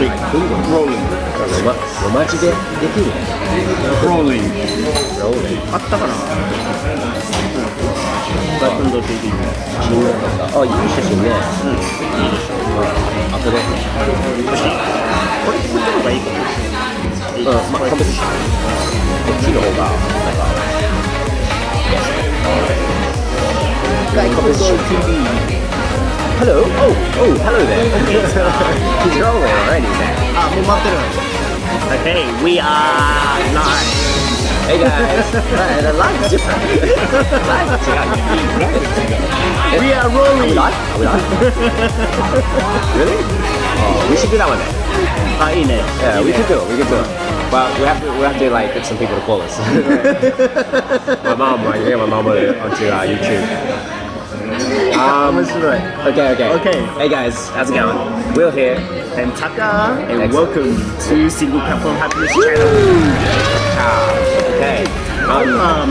rolling. Rolling. ロマ字でできる Rolling. ローリンあったかな。バトンド的に。あ、いい写真ね。あとでこっちの方がいいかな。まあ、コンペティションこっちの方がなんかUntitled TV. Hello? Oh, hello there. He's rolling already there. あ、もう待ってる。Okay, we are live. Hey guys. The live's different. Live is different. We are rolling. Are we live? Really? Oh, we should do that one then. あ、いいね。Yeah, we could do it. But we have to like get some people to call us. my mom onto YouTube. 面白い。Okay. Hey guys, how's it going? Will here. And Taka, and welcome to Single Couple Happiness Channel. Okay.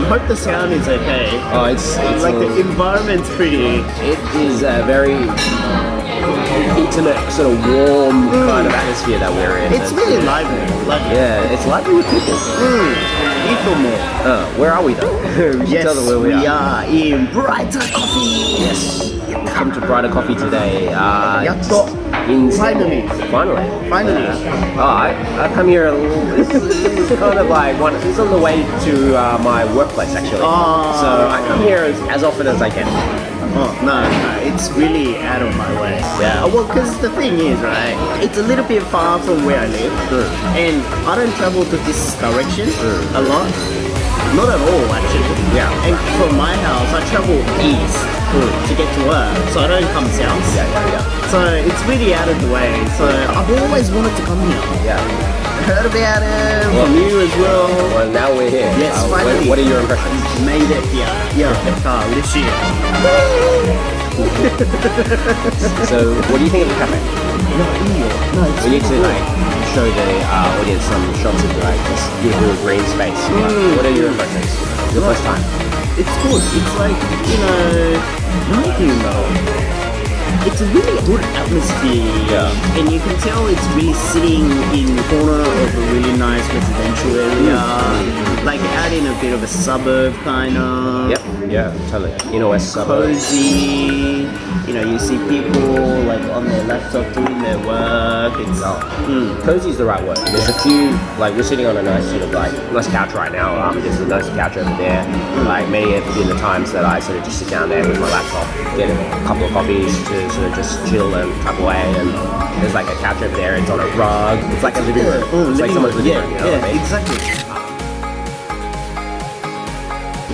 Hope the sound is okay. Oh, it's Like the environment's pretty. It is a very intimate, sort of warm kind of atmosphere that we're in. It's really lively. Yeah, it's lively with people. Where are we though? We should tell them where we are in Brighter Coffee. Yes. Come to Brighter Coffee today. やっと In Finally. Finally. I come here. It's kind of like it's on the way to my workplace actually. So I come here as often as I can. Oh, no, it's really out of my way. Yeah. Well, because the thing is, right, it's a little bit far from where I live, and I don't travel to this direction a lot. Not at all, actually. Yeah. And from my house, I travel east to get to work, so I don't come south. Yeah. So it's really out of the way. So I've always wanted to come here. Yeah. Heard about it from you as well. Well, now we're here. Yes, finally. What are your impressions? Made it here. Yeah,嬉しい. So, what do you think of the cafe? No, it's We need to like show the audience some shots of like this beautiful green space. What are your impressions? Your first time? It's good. It's like, it's a really good atmosphere, and you can tell it's really sitting in the corner of a really nice residential area, like out in a bit of a suburb kind of. Yep. Yeah, totally. In a west suburb. Cozy. You see people like on their laptop doing their work. It's Cozy is the right word. There's a few, like we're sitting on a nice sort of like nice couch right now. There's a nice couch over there. Like many have been the times that I sort of just sit down there with my laptop, get a couple of coffees to sort of just chill and type away. And there's like a couch over there. It's on a rug. It's like a living room. It's like someone's living room. You know what I mean? Exactly.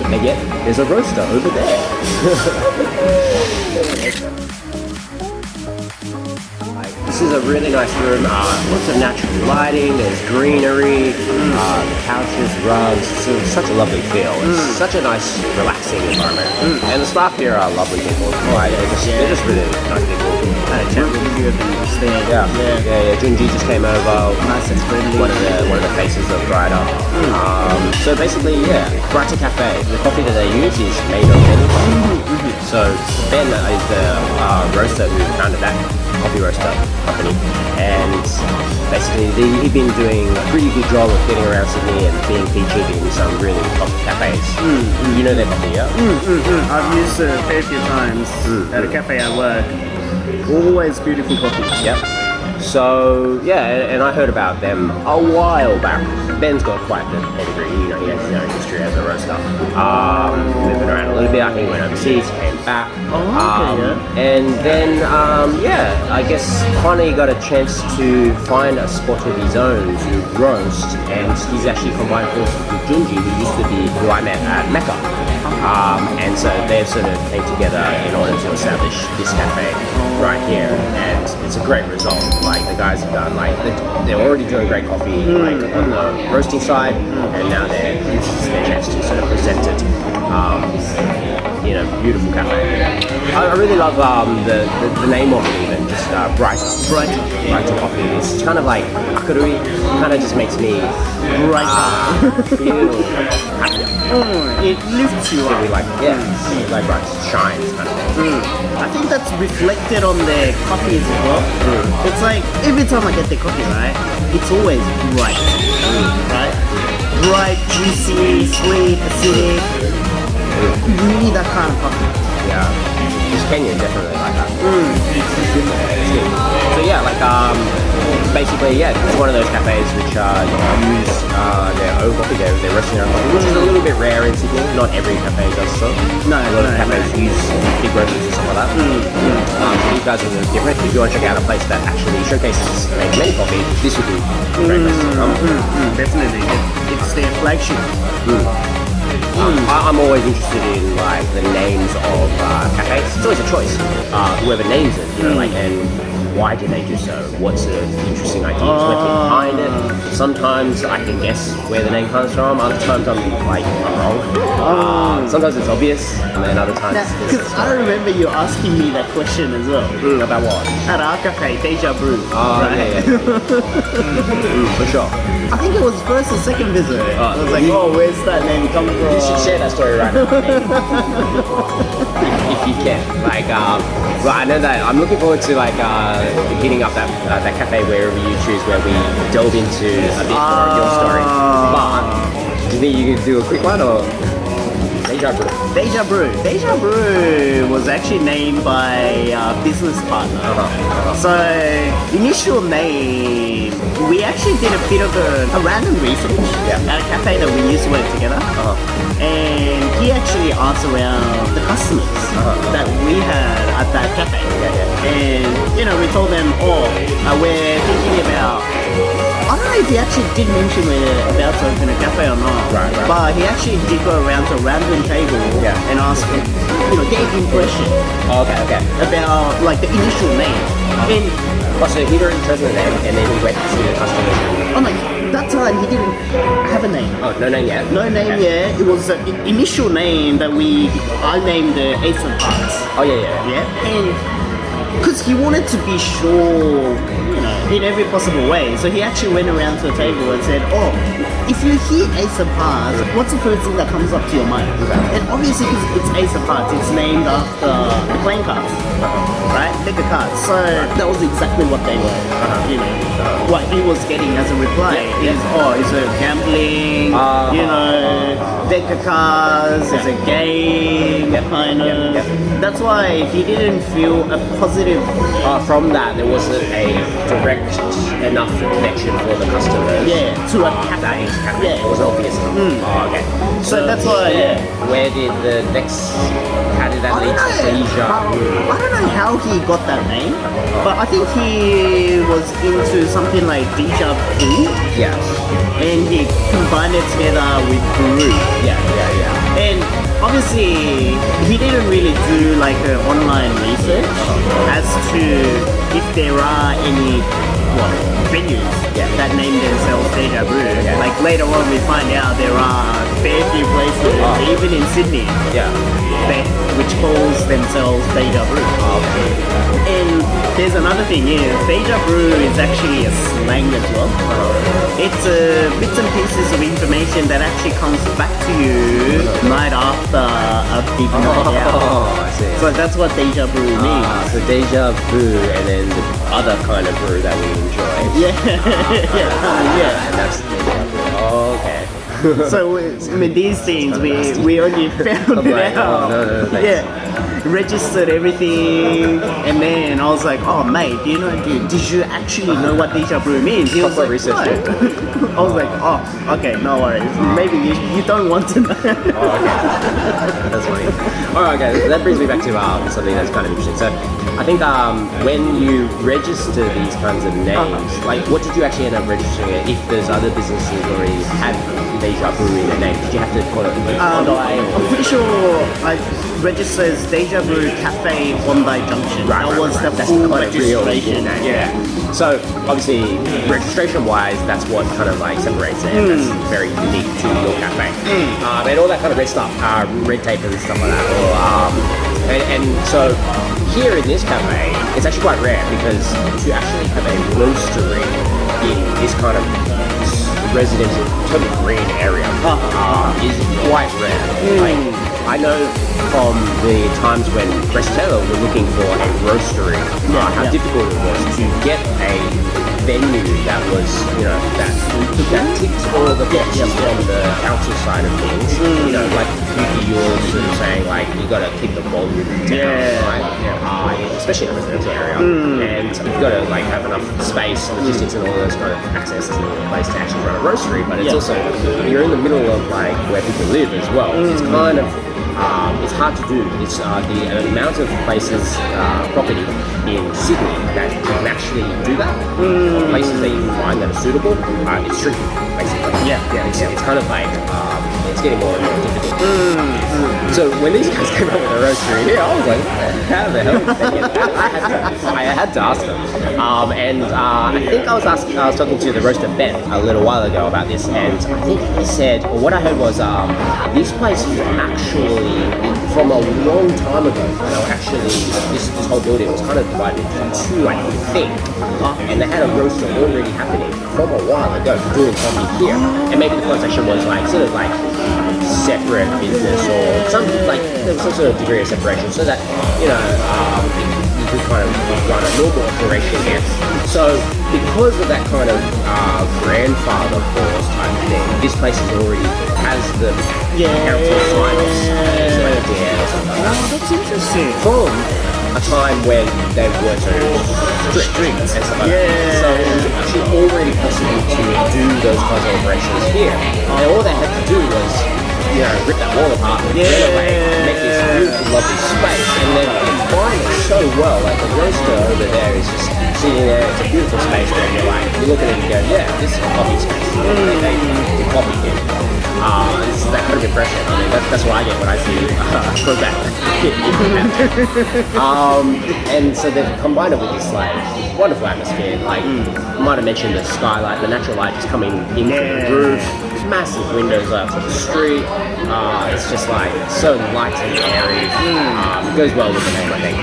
And yet, there's a roaster over there. This is a really nice room, lots of natural lighting, there's greenery, the couches, rugs, so it's such a lovely feel. It's such a nice, relaxing environment. And the staff here are lovely people. They're just really nice people. I had a chat with you at the stand. Yeah. Junji just came over. Nice and friendly. One of the faces of Brighter. So basically, Brighter Cafe. The coffee that they use is made of Ben coffee. So Ben is the roaster who founded that coffee roaster company, and basically he's been doing a pretty good job of getting around Sydney and being featured in some really top cafes. You know their coffee, yeah? I've used it a fair few times at a cafe I work. Always beautiful coffee. Yep. So and I heard about them a while back. Ben's got quite the pedigree, he has his own history as a roaster. Moving around a little bit, I think he went overseas, came back. And then, I guess finally got a chance to find a spot of his own to roast, and he's actually combined forces with Junji, who I met at Mecca. And so they sort of came together in order to establish this cafe right here, and it's a great result. Like the guys have done, like they're already doing great coffee, like on the roasting side, and now this is their chance to sort of present it in a beautiful cafe. I really love the name of it even, just Brighter Coffee. It's kind of like akarui, kind of just makes me brighter, feel happier. It lifts you So up. we like, like bright shines kind of thing. I think that's reflected on their coffee as well. It's like every time I get their coffee, right, it's always bright, right? Bright, juicy, sweet, acidic. Really that kind of coffee. Yeah. This Kenya definitely like that. So yeah, like basically, yeah, it's one of those cafes which use their own coffee, their roasting their own coffee, which is a little bit rare in Sydney. Not every cafe does so. No, a lot of cafes use big roasters and stuff like that. So these guys are a little different. If you want to check out a place that actually showcases many coffee, this would be a great place to come. Definitely, it's their flagship. I'm always interested in like the names of cafes. It's always a choice. Whoever names it, you know, like, and why do they do so? What's the interesting ideas behind it? Sometimes I can guess where the name comes from. Other times I'm wrong. Sometimes it's obvious, and then other times. Because I remember you asking me that question as well. About what? At our cafe, Deja Brew. Yeah. For sure. I think it was first or second visit. I was like, where's that name coming from? You should share that story right now. if you can. Like, well, I know that I'm looking forward to like hitting up that cafe wherever you choose, where we delve into a bit more of your story. But do you think you could do a quick one or? Deja Brew. Deja Brew. Deja Brew was actually named by a business partner. So, initial name, we actually did a bit of a random research at a cafe that we used to work together. And he actually asked around the customers that we had at that cafe. And, you know, we told them, we're thinking about, I don't know if he actually did mention we're about to open a cafe or not, but he actually did go around to a random table and ask for, their impression about like the initial name. And so he'd already chosen the name, and then he went to see the customers. that time he didn't have a name. Oh, no name yet? No name yet. It was the initial name that I named the Ace of Hearts. Oh yeah. And because he wanted to be sure, in every possible way. So he actually went around to the table and said, if you hear Ace of Hearts, what's the first thing that comes up to your mind? And obviously, because it's Ace of Hearts, it's named after the playing cards, right? Deck of cards. So that was exactly what they were, what he was getting as a reply is, it's a gambling, deck of cards, it's a game, kind of. That's why he didn't feel a positive. From that, there wasn't a direct enough connection for the customers. To a cafe. It was obvious enough. Okay. So that's why. Where did how did that lead to Deja Brew? I don't know how he got that name, but I think he was into something like Deja Brew. Yeah. And he combined it together with brew. Yeah. And obviously, he didn't really do like an online research as to if there are any venues that name themselves Deja Brew. Like later on, we find out there are a fair few places, even in Sydney, which calls themselves Deja Brew. And there's another thing here. Deja Brew is actually a slang as well. It's bits and pieces of information that actually comes back to you night after a big night out. I see. So that's what Deja Brew means. So Deja Brew, and then the other kind of brew that we enjoy. And that's Deja Brew. Okay. So with these things, we only found it out. No, registered everything, and then I was like, mate, did you actually know what Deja Brew means? He was like, research. I was like, okay, no worries. Maybe you don't want to know. That's funny. Alright, okay, that brings me back to something that's kind of interesting. So I think when you register these kinds of names, like what did you actually end up registering it? If there's other businesses already had Deja Brew in their name, did you have to call it I'm pretty sure I registered as Deja Brew Cafe Bondi Junction. That was the full registration. So obviously, registration-wise, that's what kind of like separates it. That's very unique to your cafe. And all that kind of red stuff, red tape and stuff like that. And so here in this cafe, it's actually quite rare because to actually have a roastery in this kind of residential, totally green area is quite rare. Like, I know from the times when Prestella were looking for a roastery, how difficult it was to get a venue that was, that ticks all the boxes from the council side of things. Like you're sort of saying, like, you got to keep the volume down, right? Especially in a residential area, and you've got to like have enough space, logistics, and all those kind of access to the place to actually run a roastery. But it's also, you're in the middle of like where people live as well. It's kind of it's hard to do. It's the amount of places, property in Sydney that can actually do that, places that you can find that are suitable, it's tricky, basically. It's kind of like, it's getting more and more difficult. So when these guys came up with a roastery here, I was like, how the hell did they get that? I had to ask them. And I think I was talking to the roaster Ben a little while ago about this, and I think he said, or what I heard was, this place was actually, from a long time ago, this whole building was kind of divided into two, I think, and they had a roaster already happening from a while ago for doing coffee here, and maybe the conversation was like, sort of like, separate business or there was some sort of degree of separation so that you could kind of run a normal operation here. So because of that kind of grandfather clause type thing, this place already has the council sign-offs or something like that. That's interesting. From a time when they were so strict and stuff like that. So it was actually already possible to do those kinds of operations here. And all they had to do was rip that wall apart, renovate, make this beautiful, lovely space, and then combine it so well. Like the roaster over there is just sitting there. It's a beautiful space where you look at it and go, this is a coffee space. They do coffee here. It's that kind of impression. I mean, that's what I get when I see Quebec. And so they've combined it with this like wonderful atmosphere. Like I might have mentioned the skylight, the natural light just coming in from the roof. Massive windows out to the street. It's just like so light and airy. It goes well with the name, I think.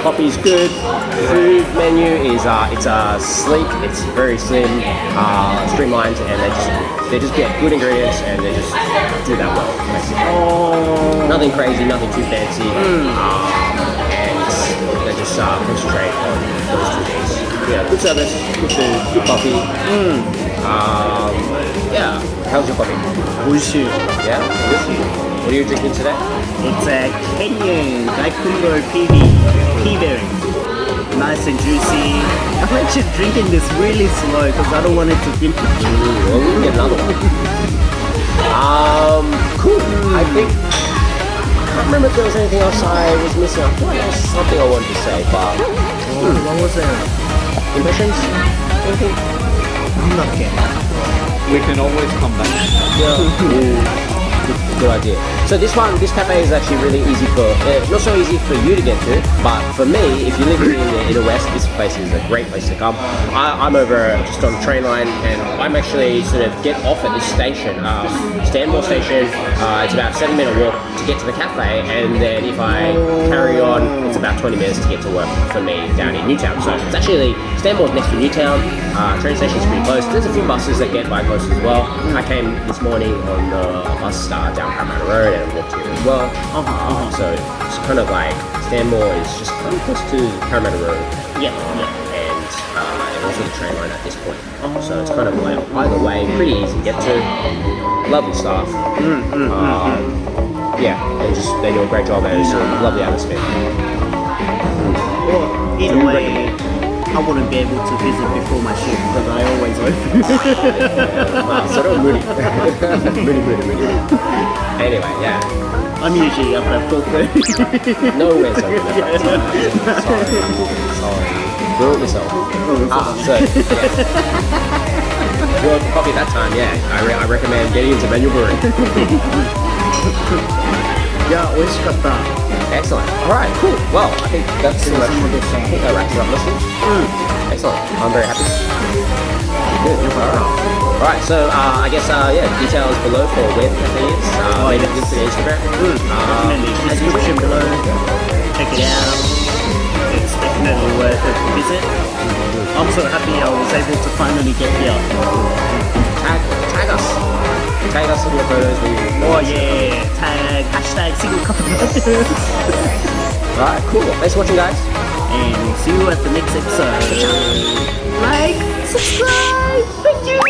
Coffee's good. Food menu is it's sleek. It's very slim, streamlined, and they just get good ingredients and they just do that well. Basically, nothing crazy, nothing too fancy, and they just concentrate on those two things. Good service, good food, good coffee. How's your coffee? Oishii. Yeah? What are you drinking today? It's a Kenyan Daikunbo pea berry. Nice and juicy. I'm actually drinking this really slow because I don't want it to finish. Well, we can get another one. Cool. I think I can't remember if there was anything else I was missing. I feel like there was something I wanted to say, but what was it? Impressions? Anything? I'm not getting. We can always come back. Good idea. So this cafe is actually really easy not so easy for you to get to, but for me, if you live in the inner west, this place is a great place to come. I'm over just on the train line, and I'm actually sort of get off at this station, Stanmore station. It's about a 7-minute walk to get to the cafe, and then if I carry on, it's about 20 minutes to get to work for me down in Newtown. So it's actually, Stanmore's next to Newtown, train station's pretty close. There's a few buses that get by close as well. I came this morning on the bus down Parramatta Road and walked here as well. So it's kind of like, Stanmore is just kind of close to Parramatta Road. And also the train line at this point. So it's kind of like either way, pretty easy to get to. Lovely staff. And just they do a great job, and it's a lovely atmosphere. Well, in a way, I wouldn't be able to visit before my shift because I always open. So don't moody. Moody. Anyway, I'm usually up at 4:30. Nowhere's open at that time. Sorry. Ruined myself. Well, coffee at that time, I recommend getting into manual brewing. Excellent. Alright, cool. Well, I think that's pretty much that wraps it up, listening. Excellent. I'm very happy. Good. Alright, so I guess details below for where the cafe is. Maybe link to the Instagram. Definitely description below. Check it out. It's definitely worth it. visit. I'm so happy I was able to finally get here. Tag us. Tag us in your photos. Oh yeah, tag, hashtag single cup of Guinness. Alright, cool. Thanks for watching, guys. And we'll see you at the next episode. Like, subscribe, thank you.